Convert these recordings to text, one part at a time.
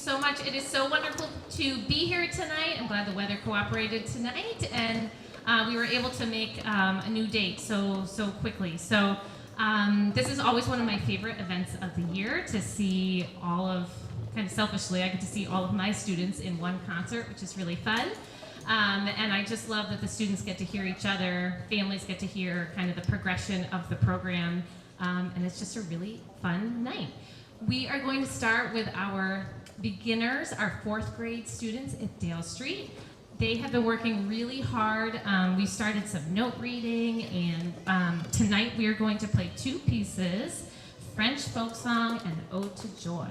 so much. It is so wonderful to be here tonight. I'm glad the weather cooperated tonight, and we were able to make a new date so quickly. So this is always one of my favorite events of the year, to see all of, kind of selfishly, I get to see all of my students in one concert, which is really fun. And I just love that the students get to hear each other, families get to hear kind of the progression of the program, and it's just a really fun night. We are going to start with our beginners, our 4th grade students at Dale Street. They have been working really hard. We started some note reading, and tonight we are going to play 2 pieces, French folk song and Ode to Joy.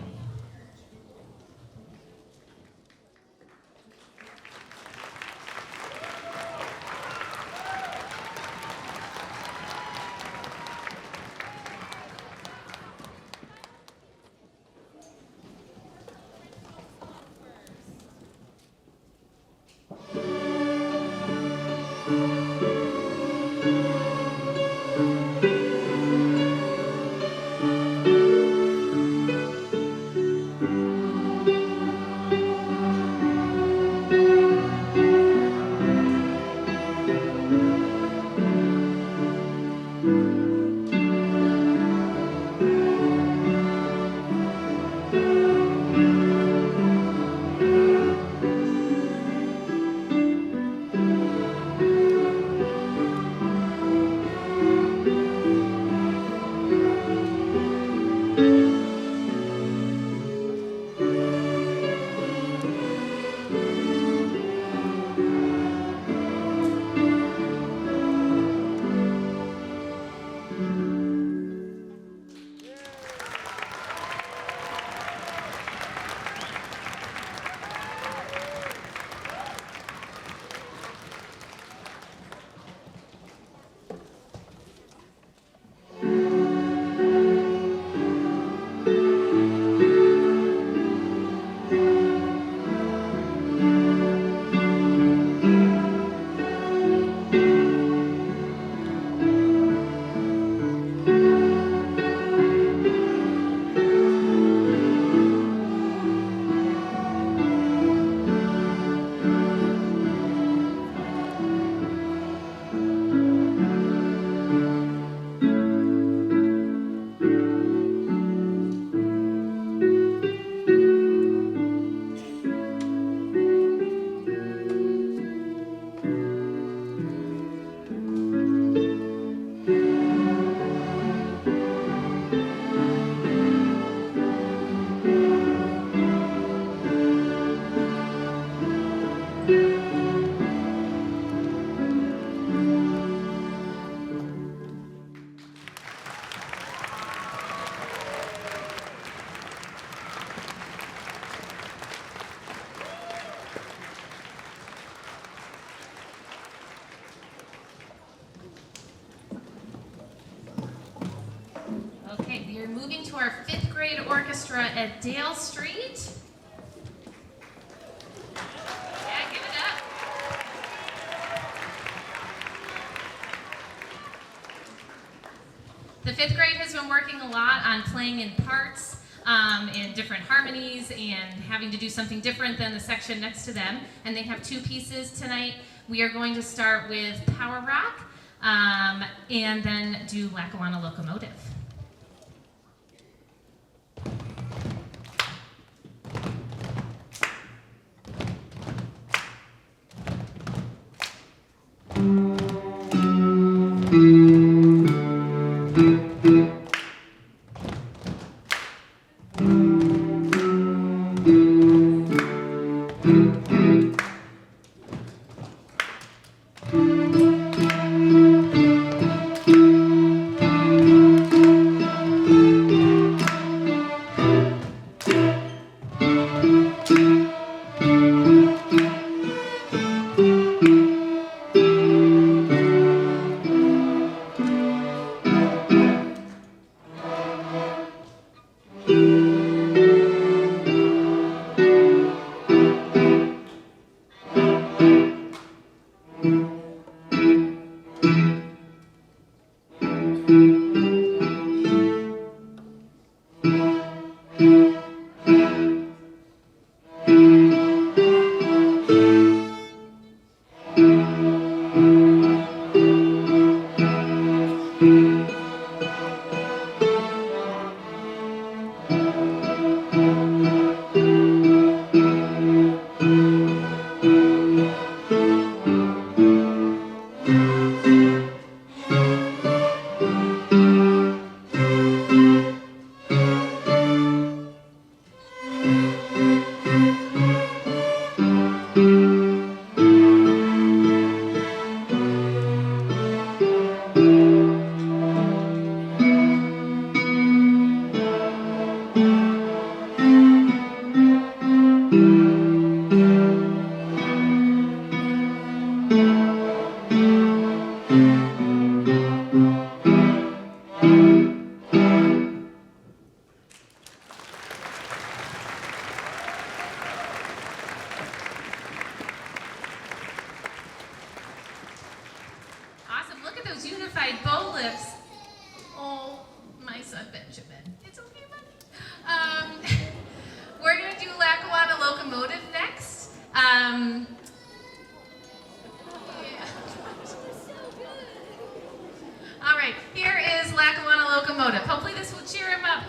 Moving to our 5th grade orchestra at Dale Street. Yeah, give it up. The 5th grade has been working a lot on playing in parts, in different harmonies, and having to do something different than the section next to them. And they have 2 pieces tonight. We are going to start with Power Rock, and then do Lackawanna Locomotive. unified bow lifts. Oh, my son Benjamin. It's okay, buddy. We're going to do Lackawanna Locomotive next. Yeah. All right, here is Lackawanna Locomotive. Hopefully this will cheer him up.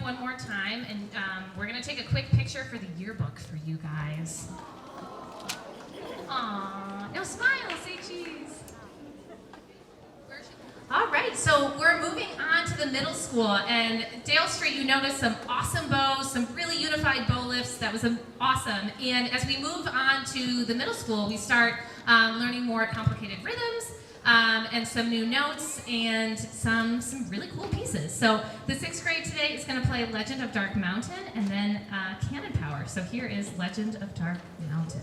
One more time, and we're going to take a quick picture for the yearbook for you guys. Aww, no, smile, say cheese. All right, so we're moving on to the middle school, and Dale Street, you noticed some awesome bows, some really unified bow lifts. That was awesome. And as we move on to the middle school, we start learning more complicated rhythms, and some new notes, and some really cool pieces. So the 6th grade today is going to play Legend of Dark Mountain, and then Cannon Power. So here is Legend of Dark Mountain.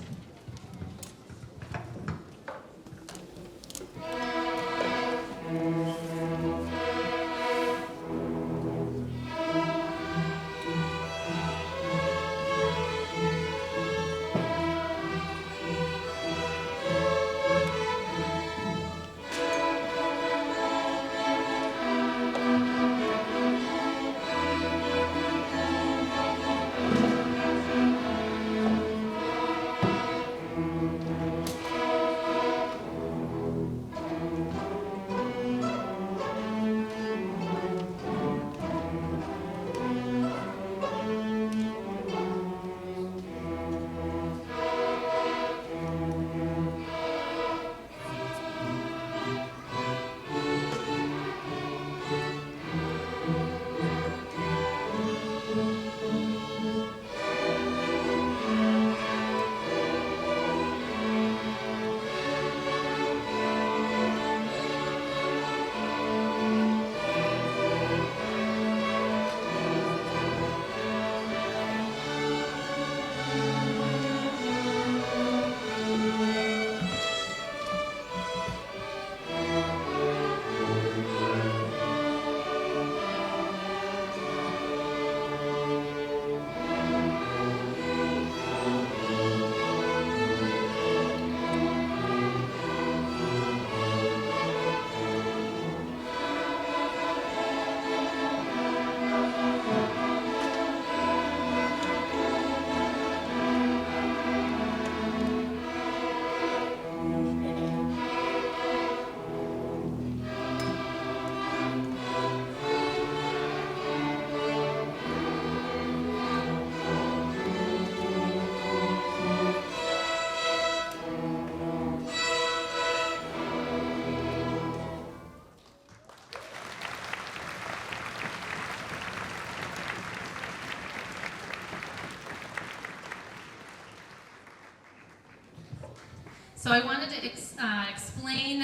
So I wanted to explain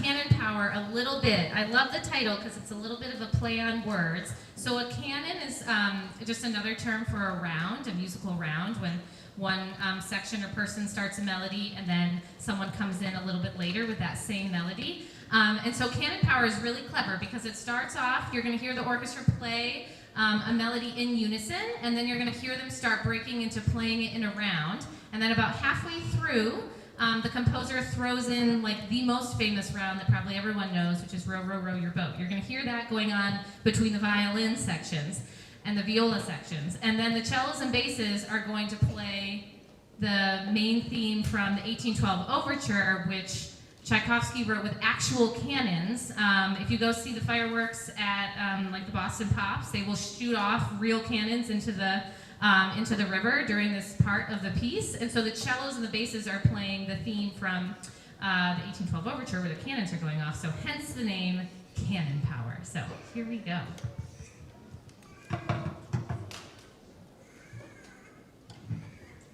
cannon power a little bit. I love the title because it's a little bit of a play on words. So a canon is just another term for a round, a musical round, when one section or person starts a melody and then someone comes in a little bit later with that same melody. And so canon power is really clever because it starts off, you're going to hear the orchestra play a melody in unison, and then you're going to hear them start breaking into playing it in a round. And then about halfway through, the composer throws in like the most famous round that probably everyone knows, which is Row, Row, Row Your Boat. You're going to hear that going on between the violin sections and the viola sections. And then the cellos and basses are going to play the main theme from the 1812 Overture, which Tchaikovsky wrote with actual cannons. If you go see the fireworks at like the Boston Pops, they will shoot off real cannons into the river during this part of the piece. And so the cellos and the basses are playing the theme from the 1812 Overture where the cannons are going off. So hence the name Cannon Power. So here we go.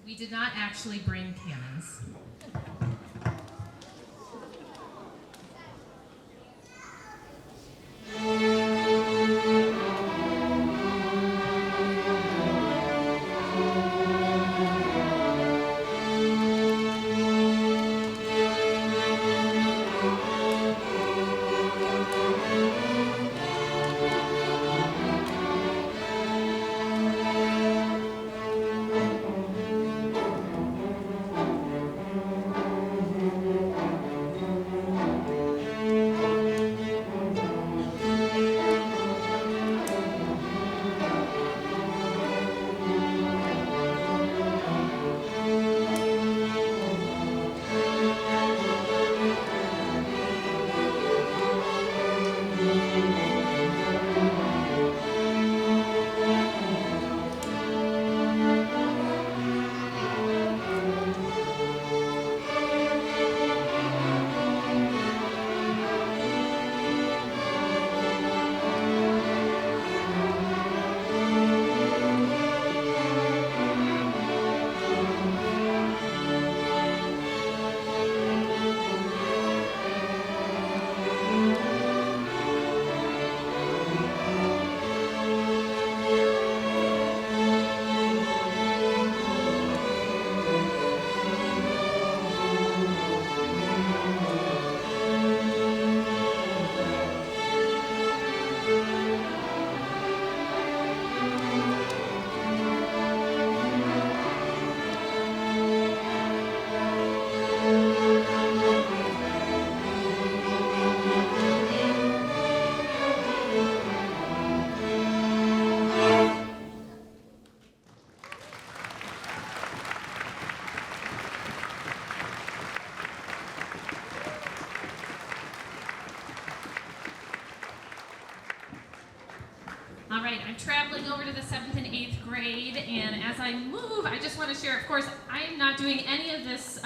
We did not actually bring cannons. All right, I'm traveling over to the 7th and 8th grade, and as I move, I just want to share, of course, I am not doing any of this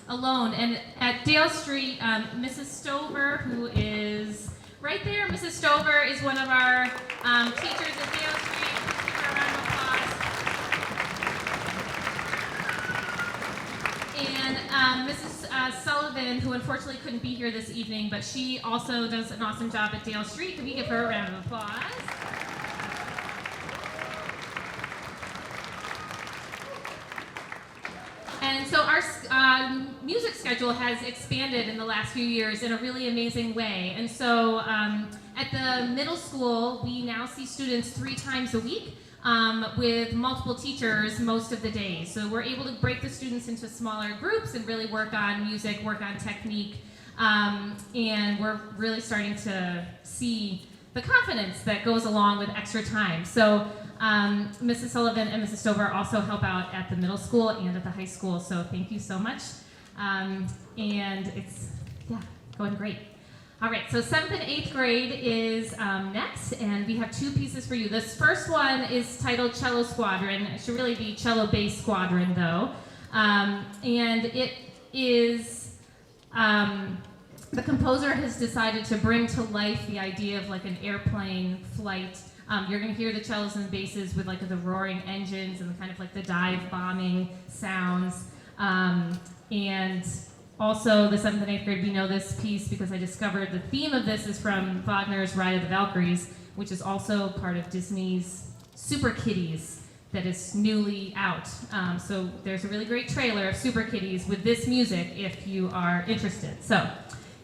alone, and at Dale Street, Mrs. Stover, who is right there, Mrs. Stover is one of our teachers at Dale Street. Please give her a round of applause. And Mrs. Sullivan, who unfortunately couldn't be here this evening, but she also does an awesome job at Dale Street. Can we give her a round of applause? And so our music schedule has expanded in the last few years in a really amazing way. And so at the middle school, we now see students 3 times a week with multiple teachers most of the days. So we're able to break the students into smaller groups and really work on music, work on technique. And we're really starting to see the confidence that goes along with extra time. So Mrs. Sullivan and Mrs. Stover also help out at the middle school and at the high school, so thank you so much. And it's, going great. All right, so 7th and 8th grade is next, and we have 2 pieces for you. This first one is titled Cello Squadron. It should really be Cello Bass Squadron, though. And it is, the composer has decided to bring to life the idea of like an airplane flight. You're going to hear the cellos and basses with like the roaring engines and kind of like the dive bombing sounds. And Also, the 7th and 8th grade, we know this piece because I discovered the theme of this is from Wagner's Ride of the Valkyries, which is also part of Disney's Super Kitties that is newly out. So there's a really great trailer of Super Kitties with this music if you are interested. So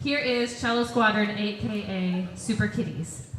here is Cello Squadron, aka Super Kitties.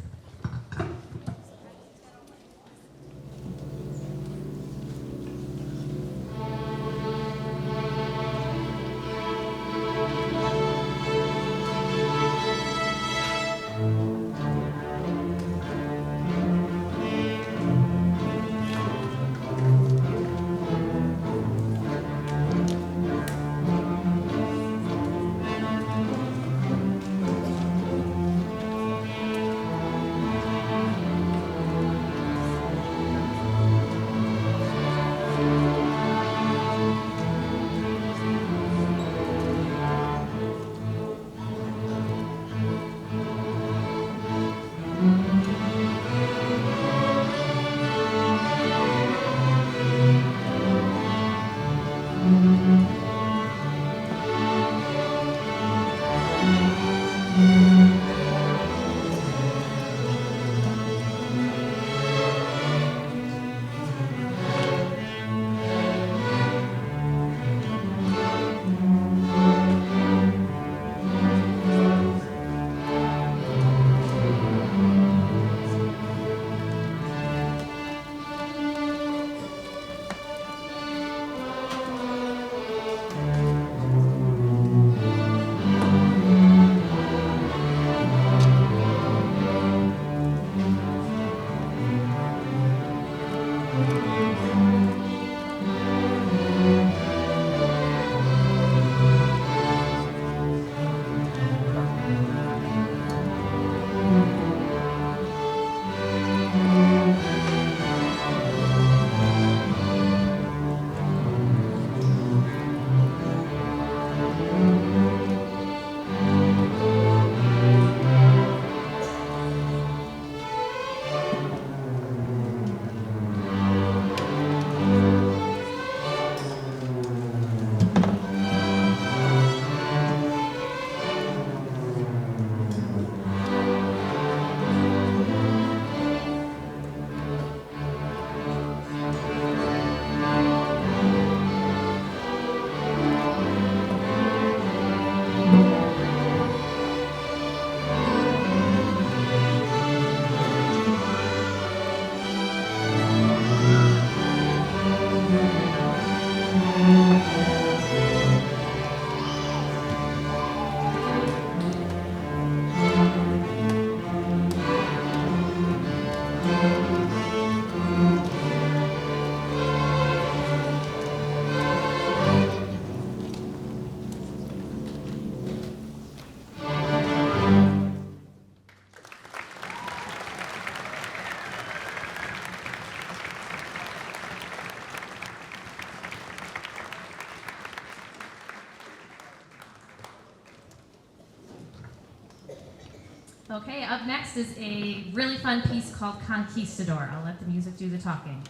Okay, up next is a really fun piece called Conquistador. I'll let the music do the talking.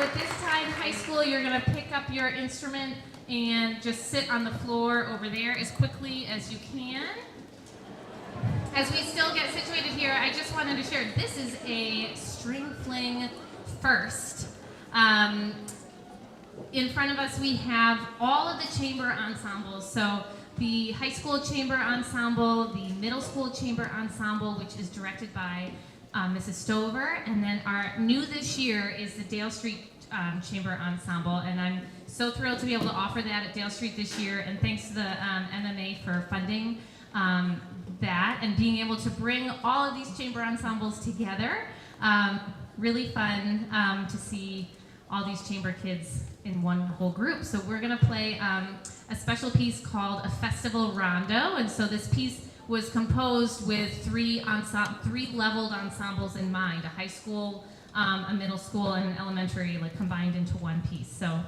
at this time, high school, you're going to pick up your instrument and just sit on the floor over there as quickly as you can. As we still get situated here, I just wanted to share, this is a string fling first. In front of us, we have all of the chamber ensembles. So the high school chamber ensemble, the middle school chamber ensemble, which is directed by Mrs. Stover, and then our new this year is the Dale Street Chamber Ensemble, and I'm so thrilled to be able to offer that at Dale Street this year, and thanks to the MMA for funding that, and being able to bring all of these chamber ensembles together. Really fun to see all these chamber kids in one whole group. So we're gonna play a special piece called A Festival Rondo, and so this piece was composed with three leveled ensembles in mind, a high school, a middle school, and an elementary, like combined into one piece. So.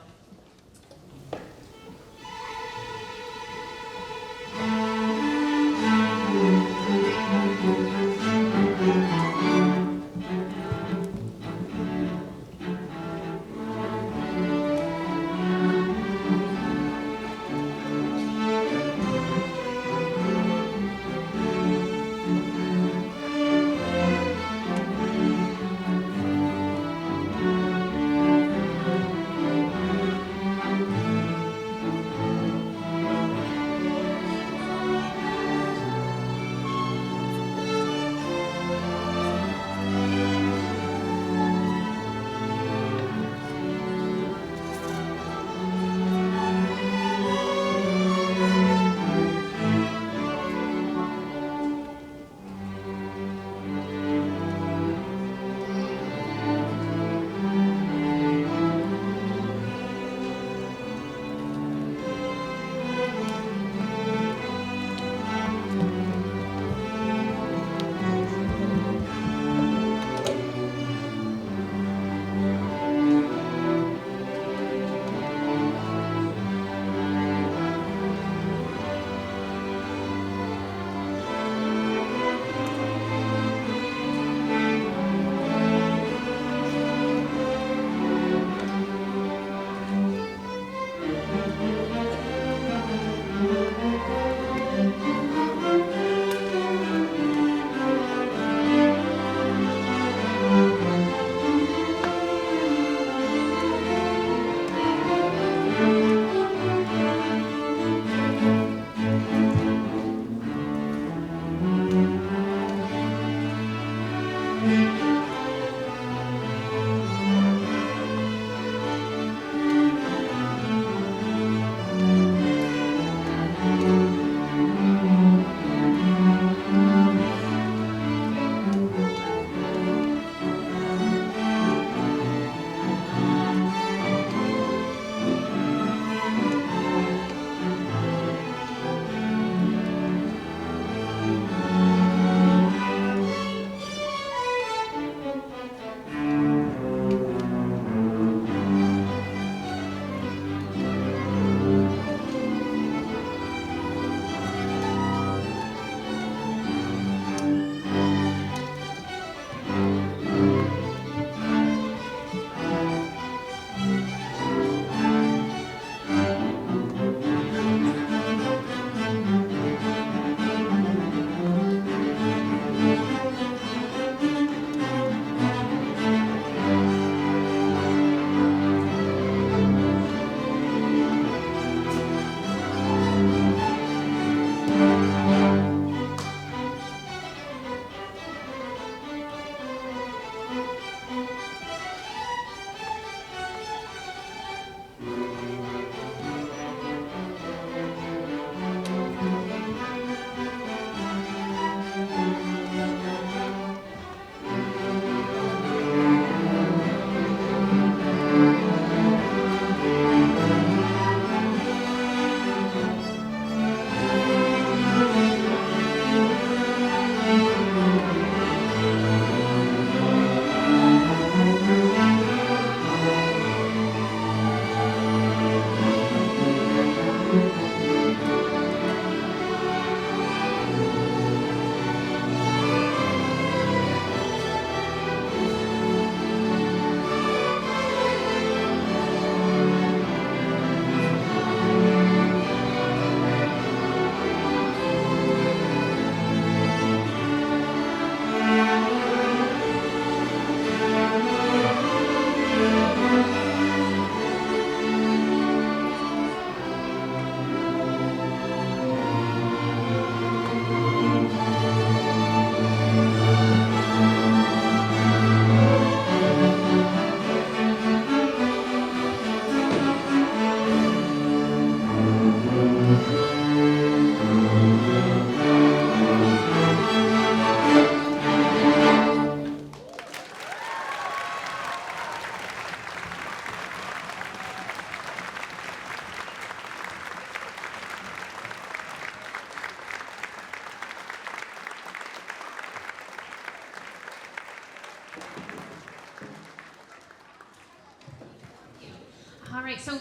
right, so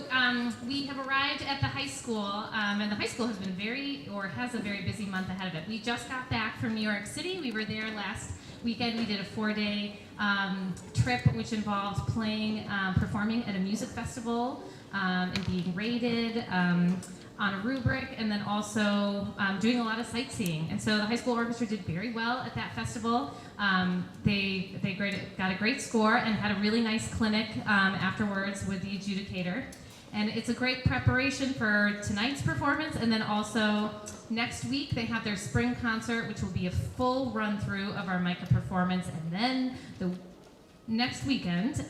we have arrived at the high school, and the high school has a very busy month ahead of it. We just got back from New York City. We were there last weekend. We did a 4-day trip, which involved performing at a music festival, and being rated on a rubric, and then also doing a lot of sightseeing. And so the high school orchestra did very well at that festival. They got a great score and had a really nice clinic afterwards with the adjudicator. And it's a great preparation for tonight's performance, and then also next week they have their spring concert, which will be a full run-through of our MICA performance, and then the next weekend,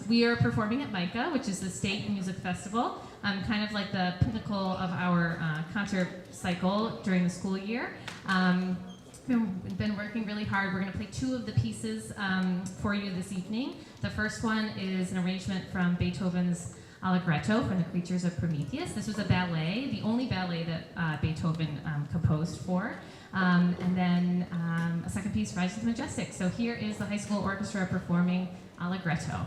we are performing at MICA, which is the State Music Festival, kind of like the pinnacle of our concert cycle during the school year. We've been working really hard. We're going to play 2 of the pieces for you this evening. The first one is an arrangement from Beethoven's Allegretto from the Creatures of Prometheus. This was a ballet, the only ballet that Beethoven composed for. And then a second piece, Rise of the Majestic. So here is the high school orchestra performing Allegretto.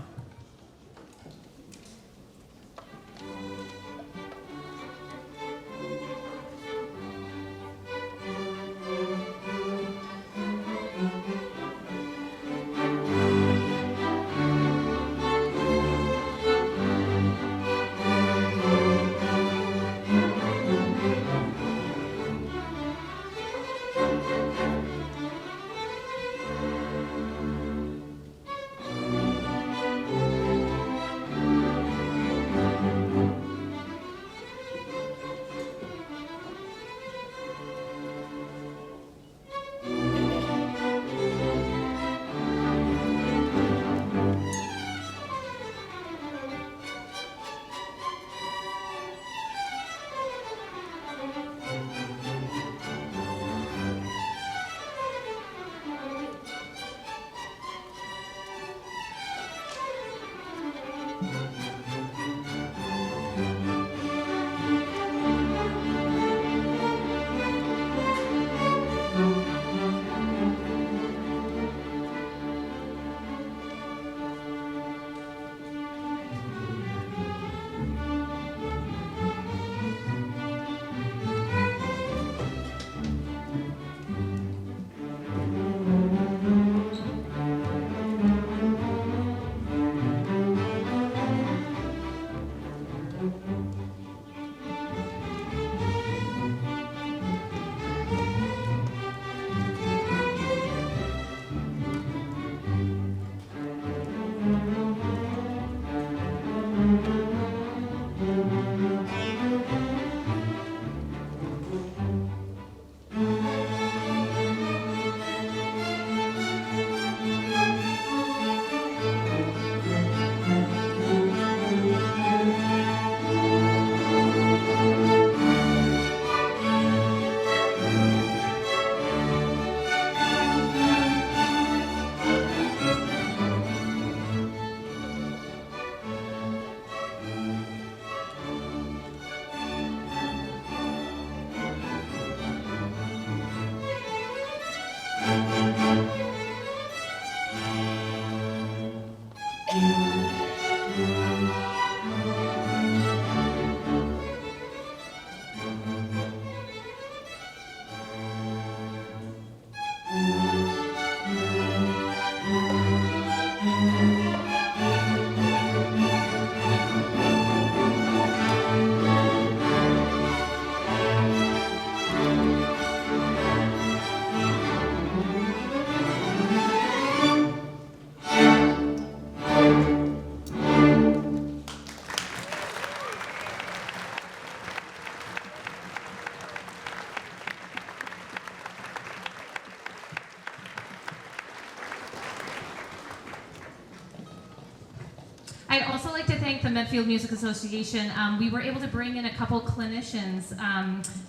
I'd also like to thank the Medfield Music Association. We were able to bring in a couple clinicians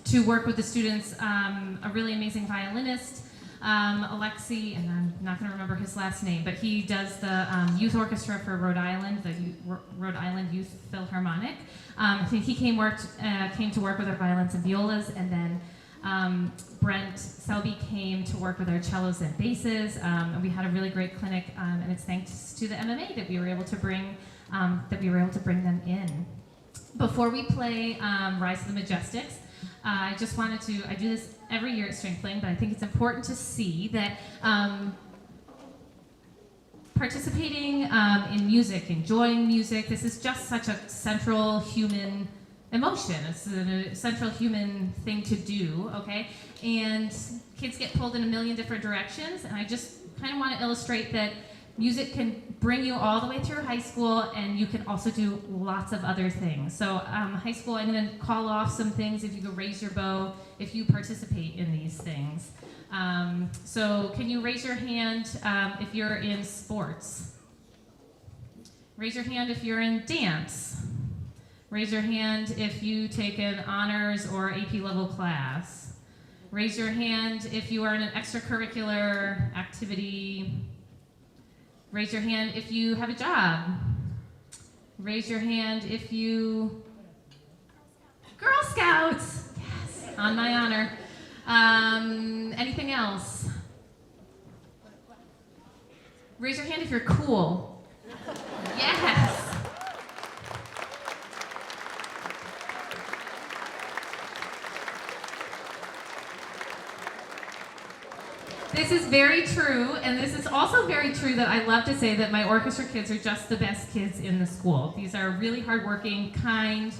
to work with the students. A really amazing violinist, Alexei, and I'm not going to remember his last name, but he does the youth orchestra for Rhode Island, the Rhode Island Youth Philharmonic. I think he came to work with our violins and violas, and then Brent Selby came to work with our cellos and basses, and we had a really great clinic, and it's thanks to the MMA that we were able to bring that we were able to bring them in. Before we play Rise of the Majestics, I just wanted to, I do this every year at String Fling, but I think it's important to see that participating in music, enjoying music, this is just such a central human emotion. It's a central human thing to do, okay? And kids get pulled in a million different directions, and I just kind of want to illustrate that music can bring you all the way through high school, and you can also do lots of other things. So high school, I'm going to call off some things if you could raise your bow if you participate in these things. So can you raise your hand if you're in sports? Raise your hand if you're in dance. Raise your hand if you take an honors or AP level class. Raise your hand if you are in an extracurricular activity. Raise your hand if you have a job. Raise your hand if you... Girl Scouts! Yes, on my honor. Anything else? Raise your hand if you're cool. Yes! This is very true, and this is also very true that I love to say that my orchestra kids are just the best kids in the school. These are really hardworking, kind,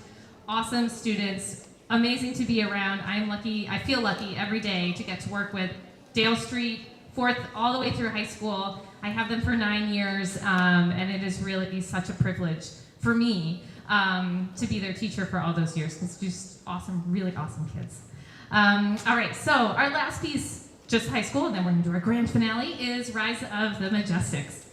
awesome students, amazing to be around. I'm lucky, I feel lucky every day to get to work with Dale Street, 4th all the way through high school. I have them for 9 years, and it is really such a privilege for me to be their teacher for all those years. It's just awesome, really awesome kids. All right, so our last piece, just high school, and then we're going to do our grand finale, is Rise of the Majestics.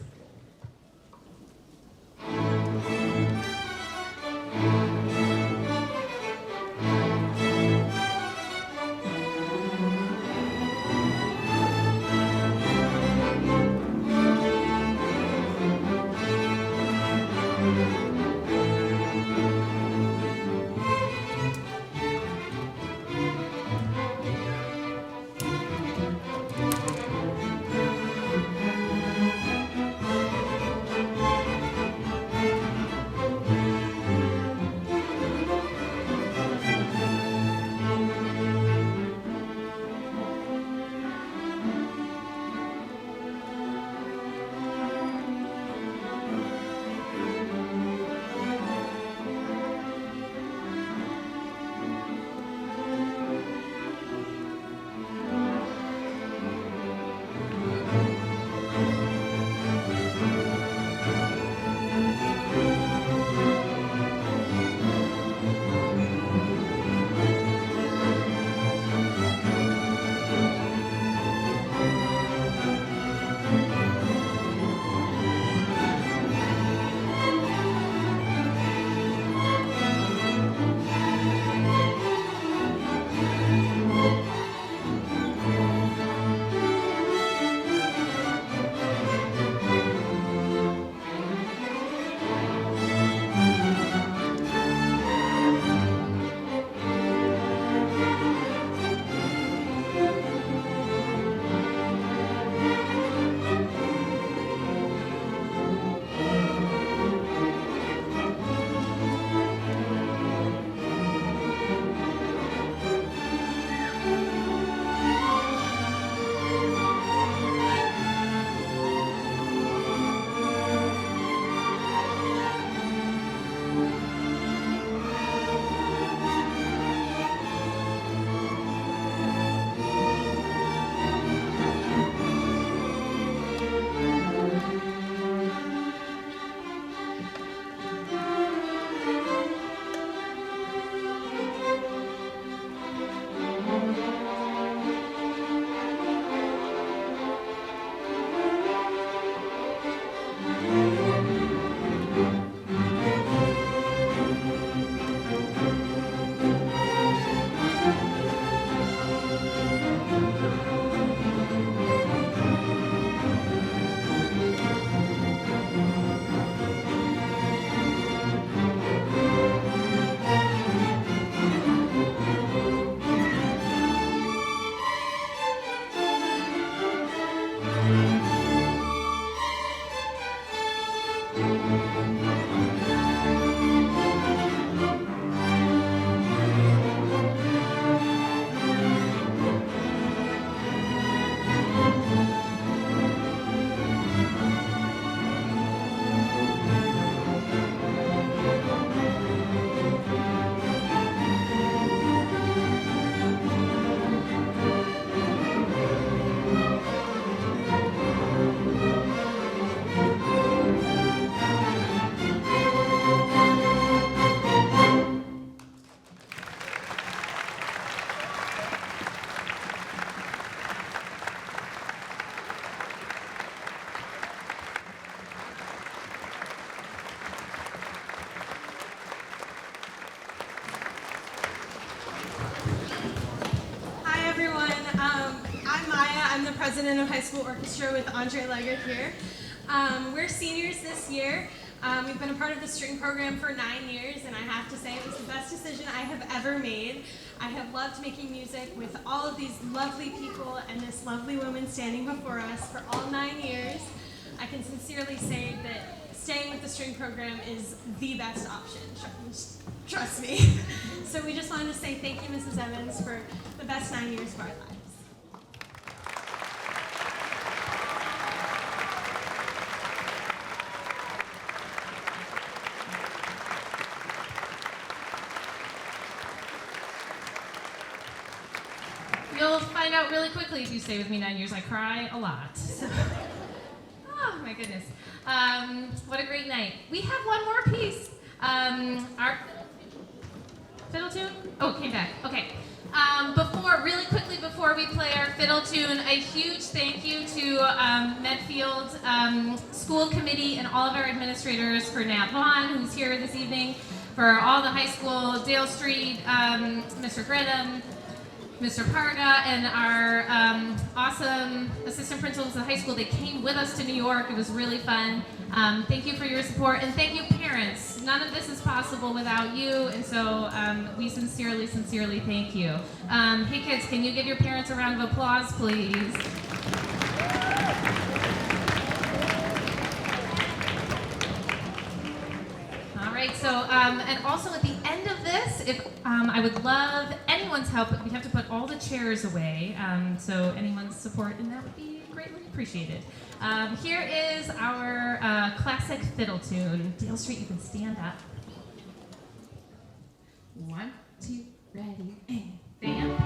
I'm the president of High School Orchestra with Andre Legger here. We're seniors this year. We've been a part of the string program for 9 years, and I have to say it was the best decision I have ever made. I have loved making music with all of these lovely people and this lovely woman standing before us for all 9 years. I can sincerely say that staying with the string program is the best option. Trust me. So we just wanted to say thank you, Mrs. Evans, for the best 9 years of our lives. You'll find out really quickly if you stay with me 9 years. I cry a lot. So. Oh my goodness. What a great night. We have one more piece. Our fiddle tune? Oh, it came back. Okay. Really quickly before we play our fiddle tune, a huge thank you to Medfield School Committee and all of our administrators, for Nat Vaughn, who's here this evening, for all the high school, Dale Street, Mr. Gretham, Mr. Parga, and our awesome assistant principals of the high school. They came with us to New York. It was really fun. Thank you for your support, and thank you, parents. None of this is possible without you, and so we sincerely, sincerely thank you. Hey kids, can you give your parents a round of applause, please? All right, so, and also at the end of this, if I would love anyone's help. We have to put all the chairs away, so anyone's support in that would be greatly appreciated. Here is our classic fiddle tune. Dale Street, you can stand up. 1, 2, ready, and bam.